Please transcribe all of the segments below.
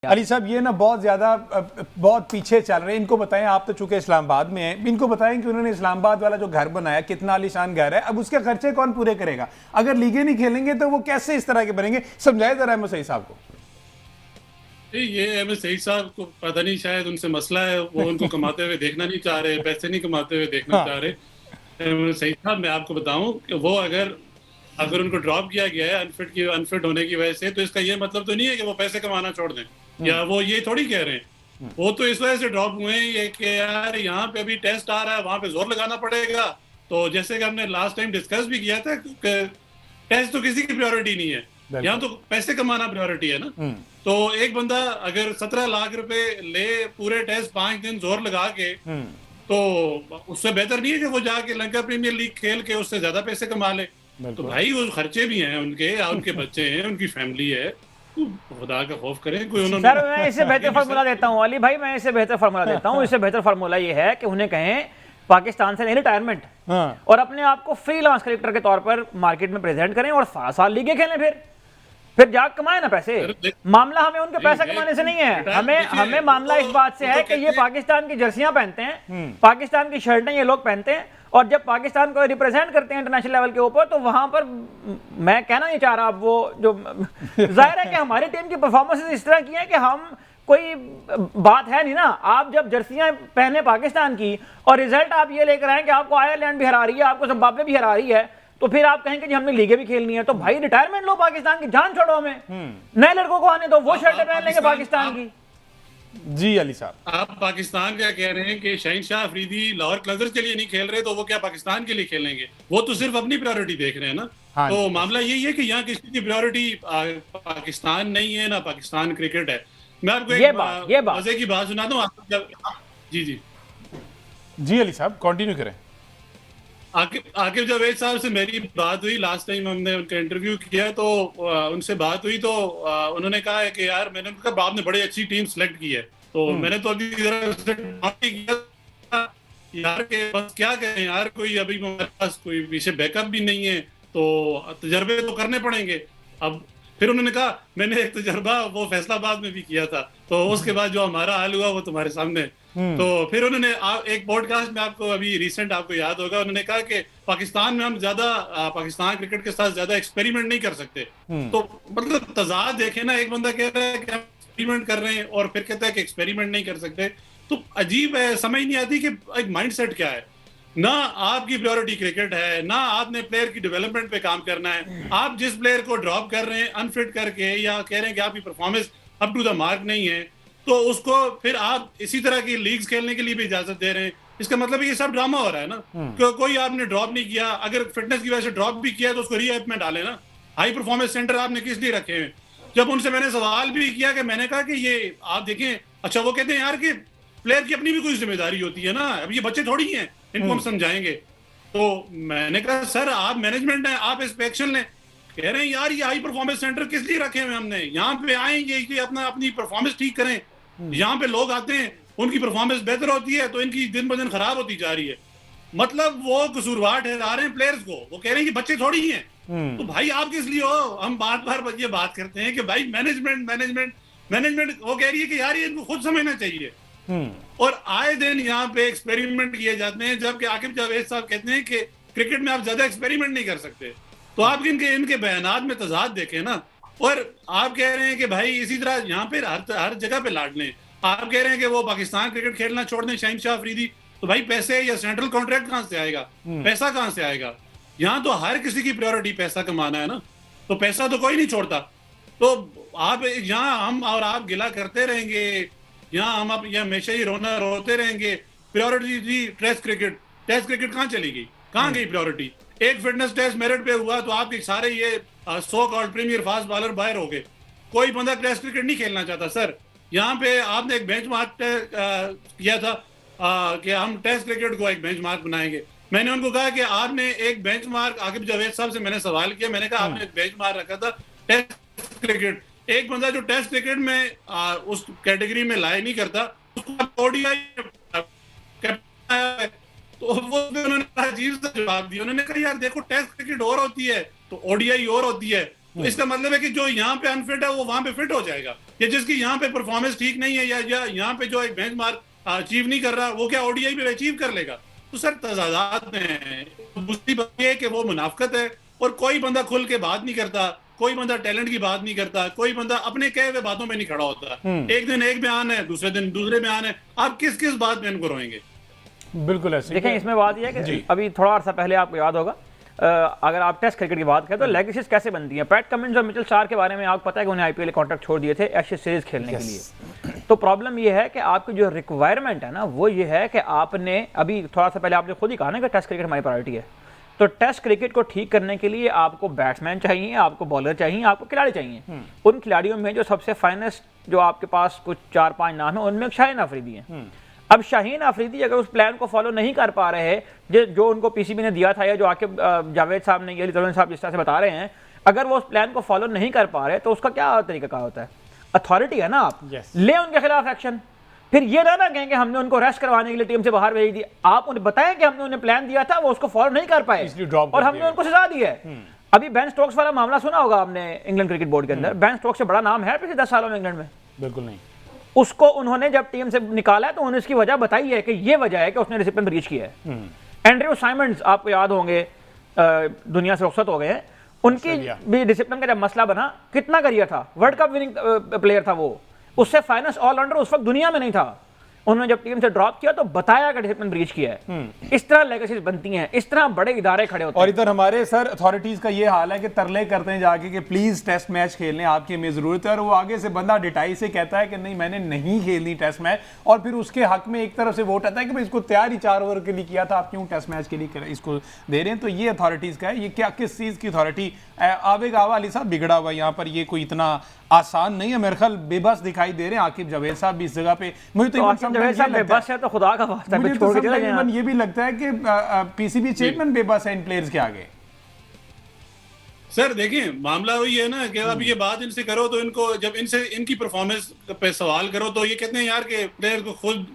अली साहब ये ना बहुत ज़्यादा बहुत पीछे चल रहे हैं। इनको बताएं, आप तो चूंकि इस्लामाबाद में हैं, इनको बताएं कि उन्होंने इस्लामाबाद वाला जो घर बनाया कितना आलीशान घर है, अब उसके खर्चे कौन पूरे करेगा? अगर लीगें नहीं खेलेंगे तो वो कैसे इस तरह के बनेंगे? समझाए जरा अहमद सईद साहब को। ये अहमद सईद साहब को पता नहीं, शायद उनसे मसला है, वो उनको कमाते हुए देखना नहीं चाह रहे, पैसे नहीं कमाते हुए देखना हाँ। चाह रहे। अहमद सईद साहब, मैं आपको बताऊं कि वो अगर अगर उनको ड्रॉप किया गया है अनफिट होने की वजह से, तो इसका ये मतलब तो नहीं है कि वो पैसे कमाना छोड़ दें, या वो ये थोड़ी कह रहे हैं। वो तो इस वजह से ड्रॉप हुए हैं ये कि यार यहाँ पे अभी टेस्ट आ रहा है, वहां पे जोर लगाना पड़ेगा। तो जैसे कि हमने लास्ट टाइम डिस्कस भी किया था, टेस्ट तो किसी की प्रायोरिटी नहीं है, यहाँ तो पैसे कमाना प्रायोरिटी है ना। तो एक बंदा अगर 17 लाख रुपए ले पूरे टेस्ट 5 दिन जोर लगा के, तो उससे बेहतर नहीं है कि वो जाके लंका प्रीमियर लीग खेल के उससे ज्यादा पैसे कमा ले। तो भाई वो खर्चे भी हैं उनके बच्चे हैं, उनकी फैमिली है, तो खुदा का खौफ करें कोई। उन्होंने सर मैं इससे बेहतर फार्मूला देता हूँ अली भाई, मैं इससे बेहतर फार्मूला देता हूँ। इससे बेहतर फार्मूला ये है कि उन्हें कहें पाकिस्तान से नहीं रिटायरमेंट, और अपने आप को फ्रीलांस क्रिकेटर के तौर पर मार्केट में प्रेजेंट करें और 7 साल लीगें खेलें, फिर जाग कमाए ना पैसे। मामला हमें उनके पैसा कमाने से नहीं है, हमें मामला इस बात से है कि ये पाकिस्तान की जर्सियां पहनते हैं, पाकिस्तान की शर्टें ये लोग पहनते हैं, और जब पाकिस्तान को रिप्रेजेंट करते हैं इंटरनेशनल लेवल के ऊपर, तो वहां पर मैं कहना नहीं चाह रहा, वो जो जाहिर है कि हमारी टीम की परफॉर्मेंस इस तरह की है कि हम कोई बात है नहीं ना। आप जब जर्सियां पहने पाकिस्तान की और रिजल्ट आप ये लेकर आए कि आपको आयरलैंड भी हरा रही है, आपको जिम्बाब्वे भी हरा रही है, तो फिर आप कहेंगे जी हमने लीगें भी खेलनी है। तो भाई रिटायरमेंट लो, पाकिस्तान की जान छोड़ो, हमें नए लड़कों को आने दो, वो शर्टें पहन लेंगे पाकिस्तान की। जी अली साहब, आप पाकिस्तान क्या कह रहे हैं कि शहनशाह अफरीदी लाहौर क्लजर्स के लिए नहीं खेल रहे, तो वो क्या पाकिस्तान के लिए खेलेंगे? वो तो सिर्फ अपनी प्रायोरिटी देख रहे हैं ना। हाँ, तो मामला यही है कि यहाँ किसी की प्रायोरिटी पाकिस्तान नहीं है ना पाकिस्तान क्रिकेट है। मैं आपको एक मजे की बात सुना दूं। जी जी जी अली साहब कंटिन्यू करें। आकिब जावेद साहब से मेरी बात हुई, लास्ट टाइम हमने उनका इंटरव्यू किया, तो उनसे बात हुई, तो उन्होंने कहा है कि यार, मैंने उनका बाप ने बड़ी अच्छी टीम सेलेक्ट की है, तो मैंने तो अभी किया यार के बस क्या करें यार, कोई अभी हमारे पास कोई पीछे बैकअप भी नहीं है, तो तजर्बे तो करने पड़ेंगे। अब फिर उन्होंने कहा मैंने एक तजर्बा वो फैसलाबाद में भी किया था, तो उसके बाद जो हमारा हाल हुआ वो तुम्हारे सामने। तो फिर उन्होंने एक पॉडकास्ट में, आपको अभी रिसेंट आपको याद होगा, उन्होंने कहा कि पाकिस्तान में हम ज्यादा पाकिस्तान क्रिकेट के साथ ज्यादा एक्सपेरिमेंट नहीं कर सकते। तो मतलब तजाद देखे ना, एक बंदा कह रहा है कि हम एक्सपेरिमेंट कर रहे हैं और फिर कहता है कि एक्सपेरिमेंट नहीं कर सकते। तो अजीब है, समझ नहीं आती कि एक माइंडसेट क्या है। ना आपकी प्रायोरिटी क्रिकेट है, ना आपने प्लेयर की डेवलपमेंट पे काम करना है। आप जिस प्लेयर को ड्रॉप कर रहे हैं अनफिट करके, या कह रहे हैं कि आपकी performance up to the mark नहीं है, तो उसको फिर आप इसी तरह की लीग्स खेलने के लिए भी इजाजत दे रहे हैं। इसका मतलब ये सब ड्रामा हो रहा है ना। कोई आपने ड्रॉप नहीं किया, अगर फिटनेस की वजह से ड्रॉप भी किया तो उसको रीएप में डाले ना। हाई परफॉर्मेंस सेंटर आपने किस लिए रखे हैं? जब उनसे मैंने सवाल भी किया, कि मैंने कहा कि ये आप देखें, अच्छा वो कहते हैं यार कि प्लेयर की अपनी भी कोई जिम्मेदारी होती है ना, अब ये बच्चे थोड़ी हैं, इनको हम समझाएंगे। तो मैंने कहा सर आप मैनेजमेंट है, आप इस पे एक्शन लें। कह रहे हैं यार ये हाई परफॉर्मेंस सेंटर किस लिए रखे हुए हमने, यहाँ पे आएंगे कि अपनी परफॉर्मेंस ठीक करें। यहाँ पे लोग आते हैं, उनकी परफॉर्मेंस बेहतर होती है, तो इनकी दिन ब दिन खराब होती जा रही है। मतलब वो कसूरवार ठहरा रहे हैं प्लेयर्स को, वो कह रहे हैं कि बच्चे थोड़ी ही हैं। तो भाई आप किस लिए हो? हम बार बार ये बात करते हैं कि भाई मैनेजमेंट मैनेजमेंट मैनेजमेंट, वो कह रही है कि यार ये इनको खुद समझना चाहिए। और आए दिन यहाँ पे एक्सपेरिमेंट किए जाते हैं, जबकि आकिब जावेद साहब कहते हैं कि क्रिकेट में आप ज्यादा एक्सपेरिमेंट नहीं कर सकते। तो आप इनके बयानात में तजाद देखें ना। और आप कह रहे हैं कि भाई इसी तरह यहाँ पे हर जगह पे लाड लें। आप कह रहे हैं कि वो पाकिस्तान क्रिकेट खेलना छोड़ दें शहनशाह अफरीदी, तो भाई पैसे या सेंट्रल कॉन्ट्रैक्ट कहाँ से आएगा? पैसा कहाँ से आएगा? यहाँ तो हर किसी की प्रायोरिटी पैसा कमाना है ना, तो पैसा तो कोई नहीं छोड़ता। तो आप यहाँ हम और आप गिला करते रहेंगे, यहाँ हम आप यहाँ हमेशा ही रोते रहेंगे। प्रायोरिटी थी टेस्ट क्रिकेट कहाँ चली गई, कहाँ गई प्रायोरिटी? एक फिटनेस टेस्ट मेरिट पे हुआ तो आपके सारे ये so called premier fast bowler बाहर हो गए। कोई बंदा टेस्ट क्रिकेट नहीं खेलना चाहता सर। यहाँ पे आपने एक बेंचमार्क किया था कि हम टेस्ट क्रिकेट को एक बेंचमार्क बनाएंगे। मैंने उनको कहा कि आपने एक बेंचमार्क, आकिब जावेद साहब से मैंने सवाल किया, मैंने कहा आपने एक बेंचमार्क रखा था टेस्ट क्रिकेट। एक बंदा जो टेस्ट क्रिकेट में उस कैटेगरी में लाए नहीं करता, उसको ओडीआई तो वो उन्होंने अजीब सा जवाब दिया। उन्होंने कहा यार देखो टेस्ट क्रिकेट और होती है तो ओडीआई और होती है। तो इसका मतलब है कि जो यहाँ पे अनफिट है वो वहां पे फिट हो जाएगा, या जिसकी यहाँ पे परफॉर्मेंस ठीक नहीं है, या यहाँ पे जो एक बेंचमार्क अचीव नहीं कर रहा, वो क्या ओडीआई पे अचीव कर लेगा? तो सर तजादात में दूसरी बात ये कि वो मुनाफकत है, और कोई बंदा खुल के बात नहीं करता, कोई बंदा टैलेंट की बात नहीं करता, कोई बंदा अपने कहे हुए बातों में नहीं खड़ा होता। एक दिन एक बयान है, दूसरे दिन दूसरे बयान है, आप किस किस बात में इनको रोएंगे? बिल्कुल ऐसे देखें, इसमें बात यह है कि अभी थोड़ा अर्सा पहले आपको याद होगा, अगर आप टेस्ट क्रिकेट की बात करें तो लेगेसीज कैसे बनती हैं। पैट कमिंस और मिचेल स्टार्क के बारे में आपको पता है कि उन्हें आईपीएल कॉन्ट्रैक्ट छोड़ दिए थे एशेज सीरीज खेलने के लिए। तो प्रॉब्लम ये है कि आपकी जो रिक्वायरमेंट है ना, वो ये है कि आपने अभी थोड़ा सा पहले आपने खुद ही कहा ना कि टेस्ट क्रिकेट हमारी प्रायोरिटी है। तो टेस्ट क्रिकेट को ठीक करने के लिए आपको बैट्समैन चाहिए, आपको बॉलर चाहिए, आपको खिलाड़ी चाहिए। उन खिलाड़ियों में जो सबसे फाइनेस्ट जो आपके पास कुछ 4-5 नाम है, उनमें शाहीन अफरीदी है। अब शाहीन अफरीदी अगर उस प्लान को फॉलो नहीं कर पा रहे हैं जो उनको पीसीबी ने दिया था, या जो आके जावेद साहब ने, अली तलवन साहब जिस तरह से बता रहे हैं, अगर वो उस प्लान को फॉलो नहीं कर पा रहे तो उसका क्या तरीका क्या होता है? अथॉरिटी है ना, आप ले उनके खिलाफ एक्शन। फिर ये ना कहें कि हमने उनको रेस्ट करवाने के लिए टीम से बाहर भेज दी। आप उन्हें बताएं कि हमने उन्हें प्लान दिया था, वो उसको फॉलो नहीं कर पाए और हमने उनको सजा दी है। अभी बेन स्टोक्स वाला मामला सुना होगा आपने इंग्लैंड क्रिकेट बोर्ड के अंदर। बेन स्टोक्स से बड़ा नाम है पिछले 10 सालों में इंग्लैंड में? बिल्कुल नहीं। उसको उन्होंने जब टीम से निकाला है तो उन्होंने इसकी वजह बताई है कि ये वजह है कि उसने डिसिप्लिन ब्रीच किया है। एंड्रयू साइमंड्स आपको याद होंगे, दुनिया से रुखसत हो गए हैं, उनकी भी डिसिप्लिन का जब मसला बना, कितना करियर था, वर्ल्ड कप विनिंग प्लेयर था वो, उससे फाइनेंस ऑलराउंडर उस वक्त दुनिया में नहीं था। उन्होंने जब टीम से ड्रॉप किया तो बताया कि डिसिप्लिन ब्रीच किया है। इस तरह लेगेसीज बनती हैं, इस तरह बड़े इदारे खड़े होते हैं। और इधर हमारे सर अथॉरिटीज का ये हाल है कि तरले करते हैं जाके कि प्लीज टेस्ट मैच खेलने आपकी हमें जरूरत है, और वो आगे से बंदा डिटाई से कहता है कि नहीं मैंने नहीं खेलनी टेस्ट मैच, और फिर उसके हक में एक तरफ से वोट आता है कि भाई इसको तैयार ही 4 ओवर के लिए किया था, आप क्यों टेस्ट मैच के लिए इसको दे रहे हैं? तो ये अथॉरिटीज का है। ये क्या किस चीज की अथॉरिटी? आवेग अली साहब बिगड़ा हुआ यहाँ पर, ये कोई इतना आसान नहीं है। मेरे ख्याल बेबस दिखाई दे रहे हैं आकिब जावेद साहब भी इस जगह पे। मुझे तो बेबस है तो खुदा का वास्ता है, छोड़ के चले जाएं। ये भी लगता है कि पीसीबी चेयरमैन बेबस है इन प्लेयर्स के आगे। सर देखिए, मामला वही है ना कि अब ये बात इनसे करो तो इनको, जब इनसे इनकी परफॉर्मेंस पे सवाल करो तो ये कहते हैं यार कि प्लेयर को खुद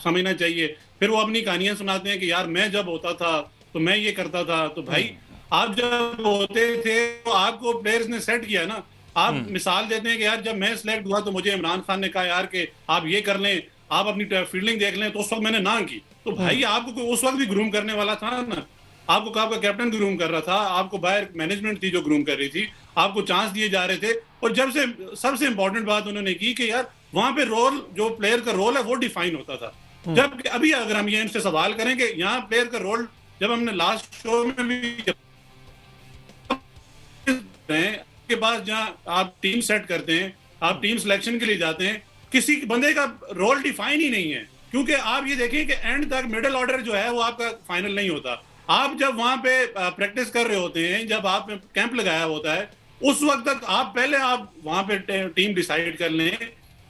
समझना चाहिए। फिर वो अपनी कहानियां सुनाते हैं कि यार मैं जब होता था तो मैं ये करता था। तो भाई आप जब होते थे तो आपको प्लेयर्स ने सेट किया ना। आप मिसाल देते हैं कि यार जब मैं सिलेक्ट हुआ तो मुझे इमरान खान ने कहा यार कि आप ये कर लें, आप अपनी फील्डिंग देख लें, तो उस वक्त मैंने ना की। तो भाई आपको कोई उस वक्त भी ग्रूम करने वाला था ना? आपको आपका कैप्टन ग्रूम कर रहा था, आपको बाहर मैनेजमेंट थी जो ग्रूम कर रही थी, आपको चांस दिए जा रहे थे। और जब से सबसे इंपॉर्टेंट बात उन्होंने की कि यार वहां पे रोल, जो प्लेयर का रोल है वो डिफाइन होता था। जब अभी अगर हम ये इनसे सवाल करें कि यहाँ प्लेयर का रोल, जब हमने लास्ट शो में भी के पास जहां आप टीम सेट करते हैं, आप टीम सिलेक्शन के लिए जाते हैं, किसी बंदे का रोल डिफाइन ही नहीं है। क्योंकि आप ये देखें कि एंड तक मिडिल ऑर्डर जो है वो आपका फाइनल नहीं होता। आप जब वहां पे प्रैक्टिस कर रहे होते हैं, जब आपने कैंप लगाया होता है, उस वक्त तक आप पहले आप वहां पे टीम डिसाइड कर लें,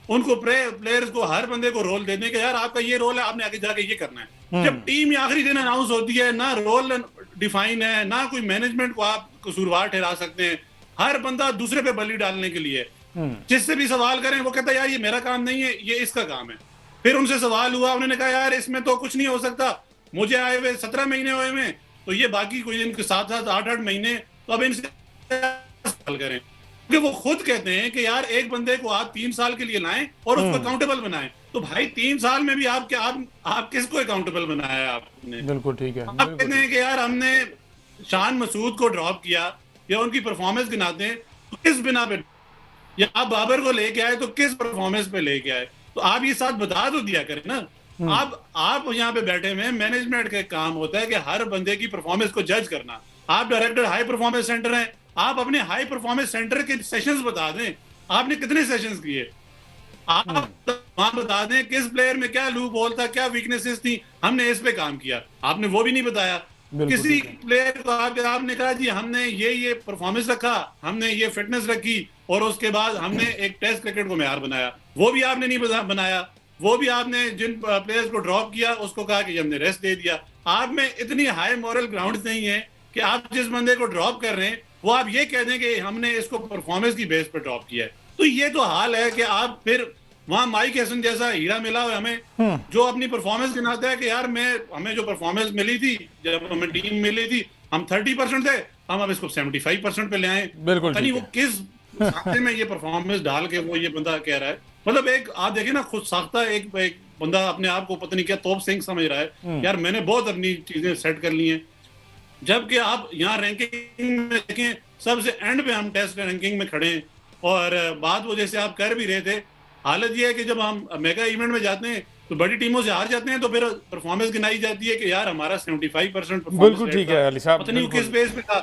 उनको प्लेयर्स को, हर बंदे को रोल दे दें कि यार आपका ये रोल है, आपने आगे जाके ये करना है। जब टीम आखिरी दिन अनाउंस होती है, ना रोल डिफाइन है, ना कोई मैनेजमेंट को आप कसूरवार ठहरा सकते हैं। हर बंदा दूसरे पे बलि डालने के लिए, जिससे भी सवाल करें वो कहता है यार ये मेरा काम नहीं है, ये इसका काम है। फिर उनसे सवाल हुआ, उन्होंने कहा यार इसमें तो कुछ नहीं हो सकता, मुझे आए हुए 17 महीने हुए में, तो ये बाकी कोई इनके 7-7 8-8 महीने, तो अब इनसे सवाल करें। क्योंकि वो खुद कहते हैं कि यार एक बंदे को आप 3 साल के लिए लाएं और उसको अकाउंटेबल बनाएं। तो भाई 3 साल में भी आप किसको अकाउंटेबल बनाया आपने? बिल्कुल ठीक है। आप कहते हैं कि यार हमने शान मसूद को ड्रॉप किया या उनकी परफॉर्मेंस गिनाते हैं, तो किस बिना पे? या आप बाबर को लेके आए तो किस परफॉर्मेंस पे लेके आए? तो आप ये साथ बता तो दिया करें ना। आप यहाँ पे बैठे हुए, मैनेजमेंट का काम होता है कि हर बंदे की परफॉर्मेंस को जज करना। आप डायरेक्टर हाई परफॉर्मेंस सेंटर हैं, आप अपने हाई परफॉर्मेंस सेंटर के सेशंस बता दें, आपने कितने सेशंस किए। आप वहां बता दें किस प्लेयर में क्या लूप होल था, क्या वीकनेसेस थी, हमने इस पे काम किया, आपने वो भी नहीं बताया। किसी प्लेयर को आपने कहा जी हमने ये परफॉर्मेंस रखा, हमने ये फिटनेस रखी, और उसके बाद हमने एक टेस्ट क्रिकेट को मेयार बनाया, वो भी आपने नहीं बनाया। वो भी आपने जिन प्लेयर्स को ड्रॉप किया उसको कहा कि हमने रेस्ट दे दिया। आप में इतनी हाई मॉरल ग्राउंड नहीं है कि आप जिस बंदे को ड्रॉप कर रहे हैं वो आप ये कह दें कि हमने इसको परफॉर्मेंस की बेस पर ड्रॉप किया है। तो ये तो हाल है कि आप फिर वहां माइक हैसन जैसा हीरा मिला हुआ हमें, जो अपनी परफॉर्मेंस गिनाता है कि यार हमें जो परफॉर्मेंस मिली थी, जब हमें टीम मिली थी, हम 30% थे, हम अब इसको 75% पे ले आए। बिल्कुल पता नहीं ठीक वो किस साथे में ये परफॉर्मेंस डाल के वो ये बंदा कह रहा है। मतलब एक आप देखिए ना, खुद साख्ता एक बंदा अपने आप को पता नहीं क्या तोप सिंह समझ रहा है, यार मैंने बहुत अपनी चीजें सेट कर ली हैं, जबकि आप यहाँ रैंकिंग में देखें सबसे एंड पे हम टेस्ट रैंकिंग में खड़े हैं। और बात वो जैसे आप कर भी रहे थे, हालत ये है कि जब हम मेगा इवेंट में जाते हैं तो बड़ी टीमों से हार जाते हैं तो फिर परफॉर्मेंस गिनाई जाती है कि यार हमारा 75% परफॉर्मेंस बिल्कुल ठीक है अली साहब, पता नहीं वो किस बेस पे था।